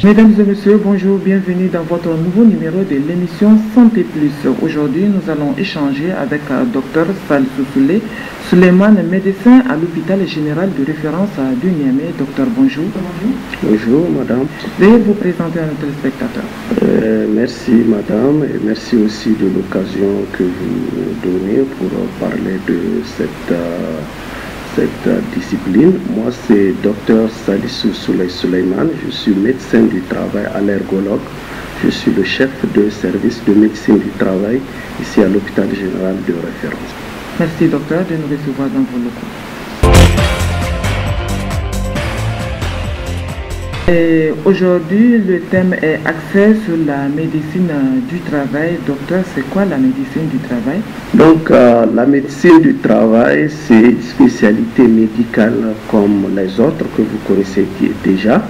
Mesdames et messieurs, bonjour, bienvenue dans votre nouveau numéro de l'émission Santé Plus. Aujourd'hui, nous allons échanger avec Dr Salissou Souleymane, médecin à l'hôpital général de référence du Niamey. Docteur, bonjour. Bonjour, madame. Veuillez vous présenter à nos téléspectateurs. Merci, madame, et merci aussi de l'occasion que vous donnez pour parler de cette discipline. Moi, c'est Dr Salissou Souleymane. Je suis médecin du travail allergologue. Je suis le chef de service de médecine du travail ici à l'hôpital général de référence. Merci, docteur, de nous recevoir dans vos locaux. Aujourd'hui, le thème est axé sur la médecine du travail. Docteur, c'est quoi la médecine du travail? Donc, la médecine du travail, c'est une spécialité médicale comme les autres que vous connaissez déjà.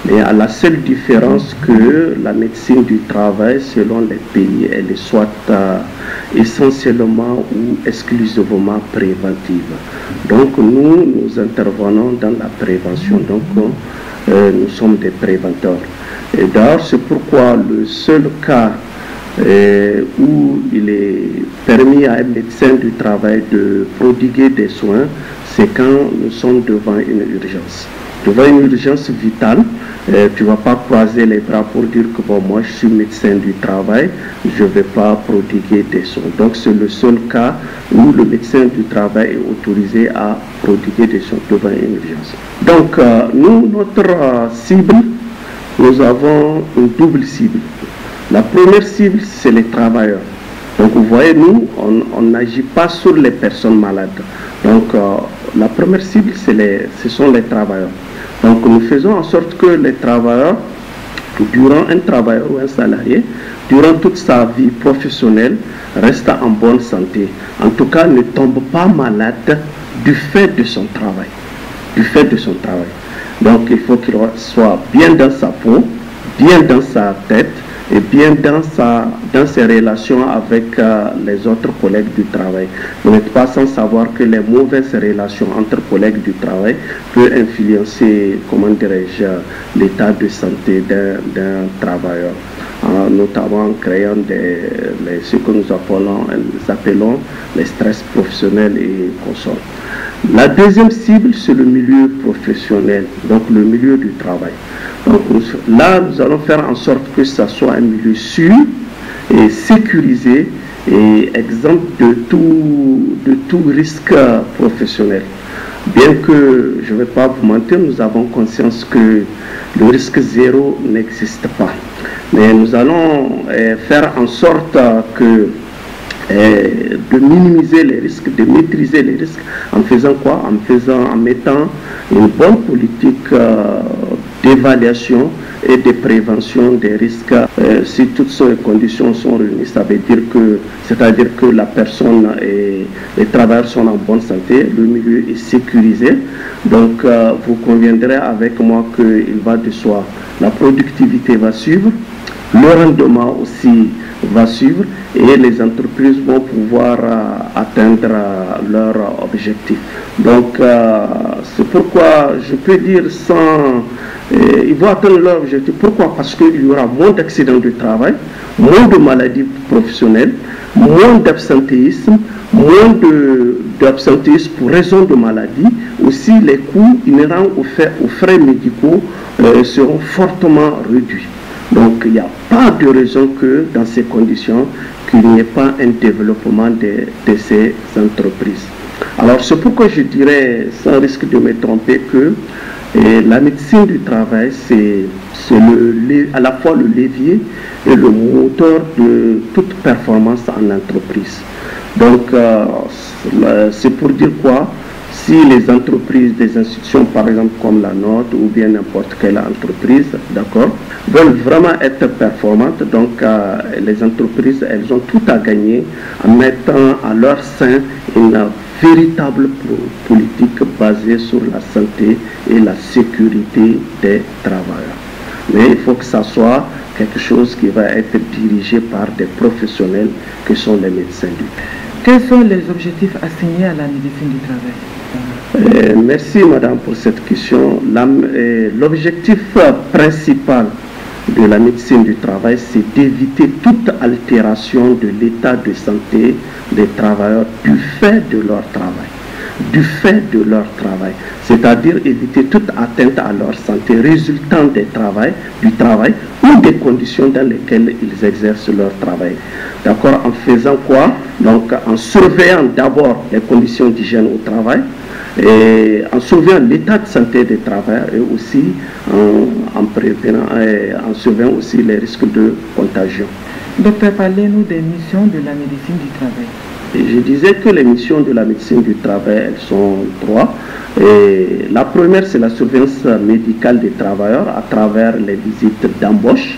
Mais à la seule différence que la médecine du travail, selon les pays, elle est soit essentiellement ou exclusivement préventive. Donc, nous intervenons dans la prévention. Donc, nous sommes des préventeurs. Et d'ailleurs, c'est pourquoi le seul cas où il est permis à un médecin du travail de prodiguer des soins, c'est quand nous sommes devant une urgence. Devant une urgence vitale, tu ne vas pas croiser les bras pour dire que bon, moi je suis médecin du travail, je ne vais pas prodiguer des soins. Donc c'est le seul cas où le médecin du travail est autorisé à prodiguer des soins devant une urgence. Donc nous, notre cible, nous avons une double cible. La première cible, c'est les travailleurs. Donc vous voyez, nous, on n'agit pas sur les personnes malades. Donc la première cible, ce sont les travailleurs. Donc nous faisons en sorte que les travailleurs, durant un travailleur ou un salarié, durant toute sa vie professionnelle, reste en bonne santé. En tout cas, ne tombe pas malade du fait de son travail. Du fait de son travail. Donc il faut qu'il soit bien dans sa peau, bien dans sa tête, et bien dans ses relations avec les autres collègues du travail. Vous n'êtes pas sans savoir que les mauvaises relations entre collègues du travail peuvent influencer, comment dirais-je, l'état de santé d'un travailleur, notamment en créant ce que nous appelons les stress professionnels et consorts. La deuxième cible, c'est le milieu professionnel, donc le milieu du travail. Donc là, nous allons faire en sorte que ça soit un milieu sûr et sécurisé et exempt de tout risque professionnel. Bien que, je ne vais pas vous mentir, nous avons conscience que le risque zéro n'existe pas. Mais nous allons faire en sorte de minimiser les risques, de maîtriser les risques, en faisant quoi? En mettant une bonne politique d'évaluation et de prévention des risques. Si toutes ces conditions sont réunies, ça veut dire c'est-à-dire que la personne et les travailleurs sont en bonne santé, le milieu est sécurisé. Donc vous conviendrez avec moi qu'il va de soi. La productivité va suivre, le rendement aussi va suivre et les entreprises vont pouvoir atteindre leurs objectifs. Donc c'est pourquoi je peux dire ils vont atteindre leur objectif. Pourquoi? Parce qu'il y aura moins d'accidents du travail, moins de maladies professionnelles, moins d'absentéisme, moins d'absentéisme pour raison de maladie. Aussi, les coûts inhérents aux frais médicaux seront fortement réduits. Donc, il n'y a pas de raison que, dans ces conditions, qu'il n'y ait pas un développement de ces entreprises. Alors, c'est pourquoi je dirais, sans risque de me tromper, que la médecine du travail, c'est à la fois le levier et le moteur de toute performance en entreprise. Donc, c'est pour dire quoi? Si les entreprises, des institutions par exemple comme la nôtre ou bien n'importe quelle entreprise, d'accord, veulent vraiment être performantes, donc les entreprises, elles ont tout à gagner en mettant à leur sein une véritable politique basée sur la santé et la sécurité des travailleurs. Mais il faut que ça soit quelque chose qui va être dirigé par des professionnels qui sont les médecins du travail. Quels sont les objectifs assignés à la médecine du travail? Merci madame pour cette question. L'objectif principal de la médecine du travail, c'est d'éviter toute altération de l'état de santé des travailleurs du fait de leur travail. Du fait de leur travail, c'est-à-dire éviter toute atteinte à leur santé résultant du travail ou des conditions dans lesquelles ils exercent leur travail. D'accord? En faisant quoi? Donc en surveillant d'abord les conditions d'hygiène au travail, et en surveillant l'état de santé des travailleurs et aussi en surveillant aussi les risques de contagion. Docteur, parlez-nous des missions de la médecine du travail. Et je disais que les missions de la médecine du travail, elles sont 3. Et la première, c'est la surveillance médicale des travailleurs à travers les visites d'embauche.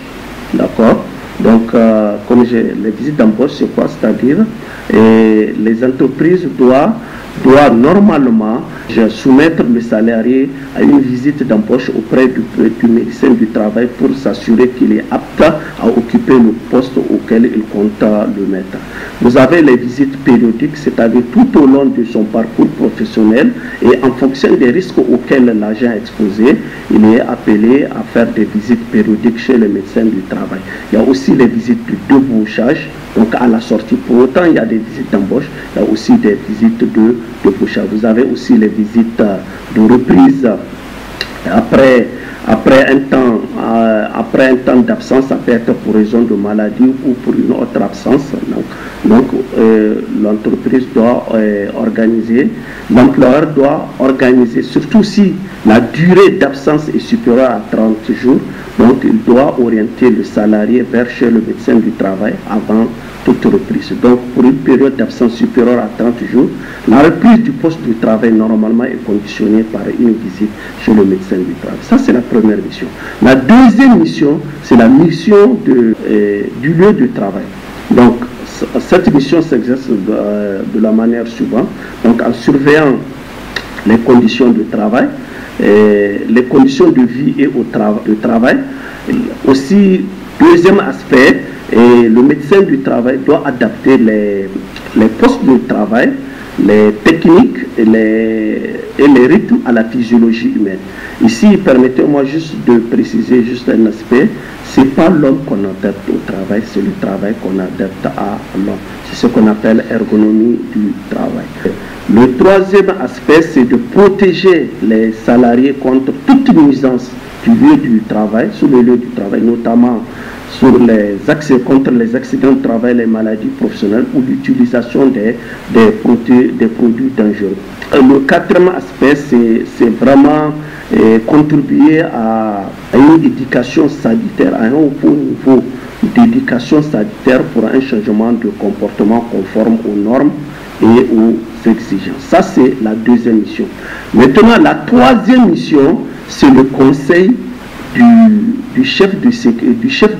D'accord? Donc, les visites d'embauche, c'est quoi? C'est-à-dire, les entreprises doivent normalement soumettre le salarié à une visite d'embauche auprès du médecin du travail pour s'assurer qu'il est apte à occuper le poste auquel il compte le mettre. Vous avez les visites périodiques, c'est-à-dire tout au long de son parcours professionnel et en fonction des risques auxquels l'agent est exposé, il est appelé à faire des visites périodiques chez le médecin du travail. Il y a aussi les visites de débauchage, donc à la sortie. Pour autant, il y a des visites d'embauche, il y a aussi des visites de débauchage. Vous avez aussi les visites de reprise après un temps d'absence, ça peut être pour raison de maladie ou pour une autre absence. Donc l'entreprise doit organiser, l'employeur doit organiser, surtout si la durée d'absence est supérieure à 30 jours, donc il doit orienter le salarié vers chez le médecin du travail avant toute reprise. Donc pour une période d'absence supérieure à 30 jours, la reprise du poste de travail normalement est conditionnée par une visite chez le médecin du travail. Ça, c'est la première mission. La deuxième mission, c'est la mission du lieu de travail. Donc cette mission s'exerce de la manière suivante, donc en surveillant les conditions de travail, les conditions de vie et de travail. Aussi, deuxième aspect, le médecin du travail doit adapter les postes de travail, les techniques et les rythmes à la physiologie humaine. Ici, permettez-moi juste de préciser juste un aspect. Ce n'est pas l'homme qu'on adapte au travail, c'est le travail qu'on adapte à l'homme. C'est ce qu'on appelle ergonomie du travail. Le troisième aspect, c'est de protéger les salariés contre toute nuisance du lieu du travail, sur le lieu du travail, notamment contre les accidents de travail, les maladies professionnelles ou l'utilisation des produits dangereux. Le quatrième aspect, c'est vraiment contribuer à une éducation sanitaire, à un haut niveau d'éducation sanitaire pour un changement de comportement conforme aux normes et aux exigences. Ça, c'est la deuxième mission. Maintenant, la troisième mission, c'est le conseil du chef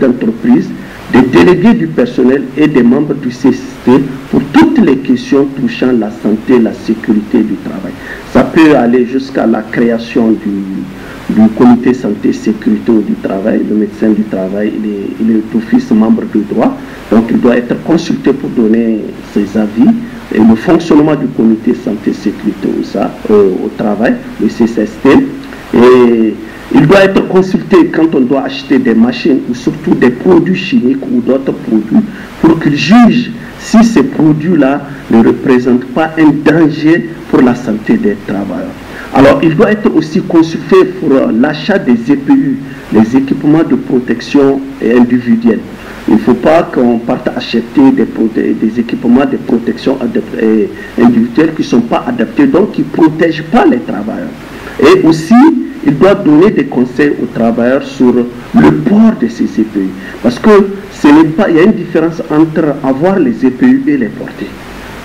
d'entreprise, des délégués du personnel et des membres du CCT pour toutes les questions touchant la santé et la sécurité du travail. Ça peut aller jusqu'à la création du comité santé sécurité du travail. Le médecin du travail, il est d'office membre de droit, donc il doit être consulté pour donner ses avis. Et le fonctionnement du comité santé sécurité au travail, le CCST, et il doit être consulté quand on doit acheter des machines ou surtout des produits chimiques ou d'autres produits pour qu'il juge si ces produits-là ne représentent pas un danger pour la santé des travailleurs. Alors, il doit être aussi consulté pour l'achat des EPU, les équipements de protection individuelle. Il ne faut pas qu'on parte acheter des équipements de protection individuelle qui ne sont pas adaptés, donc qui ne protègent pas les travailleurs. Et aussi, il doit donner des conseils aux travailleurs sur le port de ces EPU. Parce que il y a une différence entre avoir les EPU et les porter.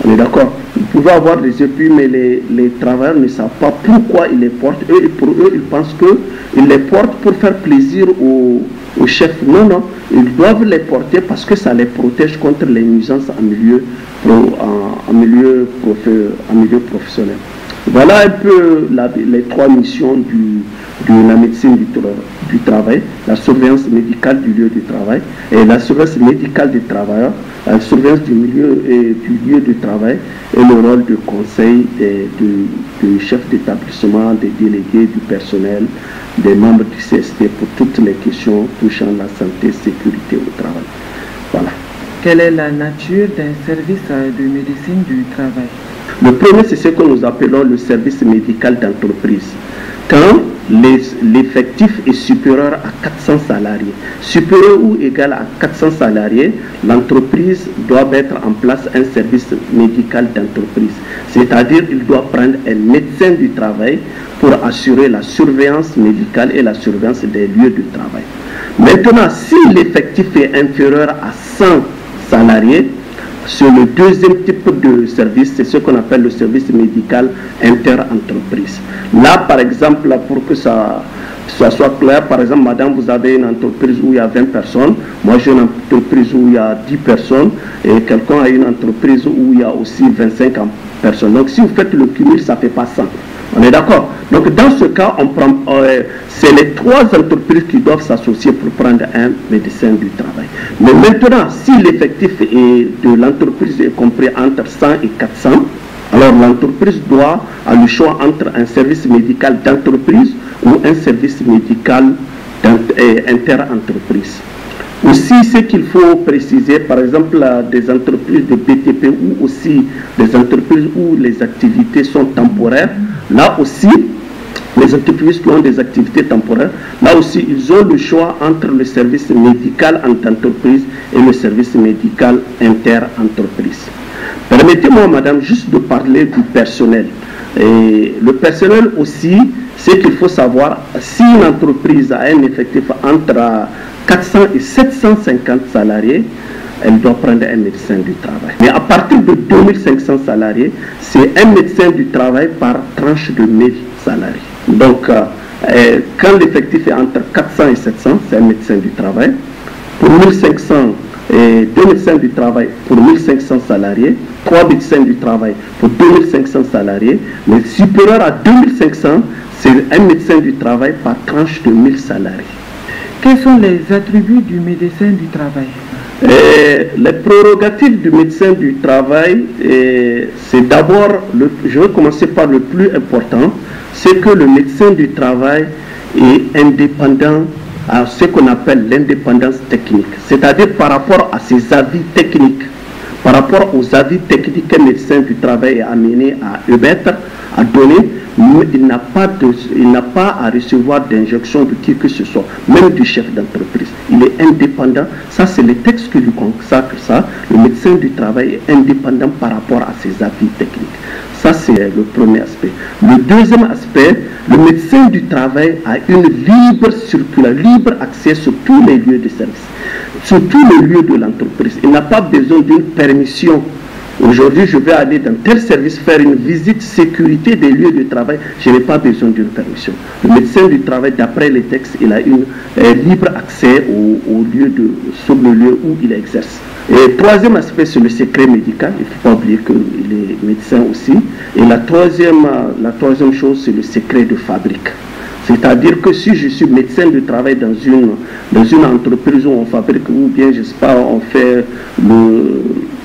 On est d'accord? Vous pouvez avoir les EPU, mais les travailleurs ne savent pas pourquoi ils les portent. Eux, pour eux, ils pensent qu'ils les portent pour faire plaisir au chef. Non, non, ils doivent les porter parce que ça les protège contre les nuisances en milieu professionnel. Voilà un peu les trois missions de la médecine du travail: la surveillance médicale du lieu de travail, et la surveillance médicale des travailleurs, la surveillance du milieu et du lieu de travail, et le rôle de conseil du chef d'établissement, des délégués du personnel, des membres du CST pour toutes les questions touchant la santé et sécurité au travail. Voilà. Quelle est la nature d'un service de médecine du travail? Le premier, c'est ce que nous appelons le service médical d'entreprise. Quand l'effectif est supérieur à 400 salariés, supérieur ou égal à 400 salariés, l'entreprise doit mettre en place un service médical d'entreprise. C'est-à-dire qu'il doit prendre un médecin du travail pour assurer la surveillance médicale et la surveillance des lieux de travail. Maintenant, si l'effectif est inférieur à 100 salariés, sur le deuxième type de service, c'est ce qu'on appelle le service médical inter-entreprise. Là, par exemple, pour que ça soit clair, par exemple, madame, vous avez une entreprise où il y a 20 personnes, moi j'ai une entreprise où il y a 10 personnes, et quelqu'un a une entreprise où il y a aussi 25 personnes. Donc si vous faites le cumul, ça ne fait pas 100. On est d'accord? Donc dans ce cas, c'est les trois entreprises qui doivent s'associer pour prendre un médecin du travail. Mais maintenant, si l'effectif de l'entreprise est compris entre 100 et 400, alors l'entreprise doit avoir le choix entre un service médical d'entreprise ou un service médical inter-entreprise. Aussi, ce qu'il faut préciser, par exemple, des entreprises de BTP ou aussi des entreprises où les activités sont temporaires, là aussi, les entreprises qui ont des activités temporaires, là aussi, ils ont le choix entre le service médical en entreprise et le service médical inter-entreprise. Permettez-moi, madame, juste de parler du personnel. Et le personnel aussi, c'est qu'il faut savoir, si une entreprise a un effectif entre 400 et 750 salariés, elle doit prendre un médecin du travail. Mais à partir de 2500 salariés, c'est un médecin du travail par tranche de 1000 salariés. Donc, quand l'effectif est entre 400 et 700, c'est un médecin du travail. Pour 1500, deux médecins du travail pour 1500 salariés, 3 médecins du travail pour 2500 salariés, mais supérieur à 2500, c'est un médecin du travail par tranche de 1000 salariés. Quels sont les attributs du médecin du travail? Les prérogatives du médecin du travail, c'est d'abord, je vais commencer par le plus important, c'est que le médecin du travail est indépendant à ce qu'on appelle l'indépendance technique, c'est-à-dire par rapport à ses avis techniques. Par rapport aux avis techniques qu'un médecin du travail est amené à émettre, à donner, il n'a pas à recevoir d'injonction de qui que ce soit, même du chef d'entreprise. Il est indépendant. Ça, c'est les textes qui lui consacrent ça. Le médecin du travail est indépendant par rapport à ses avis techniques. Ça, c'est le premier aspect. Le deuxième aspect, le médecin du travail a une libre accès sur tous les lieux de service, sur tous les lieux de l'entreprise. Il n'a pas besoin d'une permission. Aujourd'hui, je vais aller dans tel service faire une visite sécurité des lieux de travail. Je n'ai pas besoin d'une permission. Le médecin du travail, d'après les textes, il a un libre accès sur le lieu où il exerce. Et troisième aspect, c'est le secret médical. Il ne faut pas oublier qu'il est médecin aussi. Et la troisième chose, c'est le secret de fabrique. C'est-à-dire que si je suis médecin de travail dans une entreprise où on fabrique, ou bien, je sais pas, on fait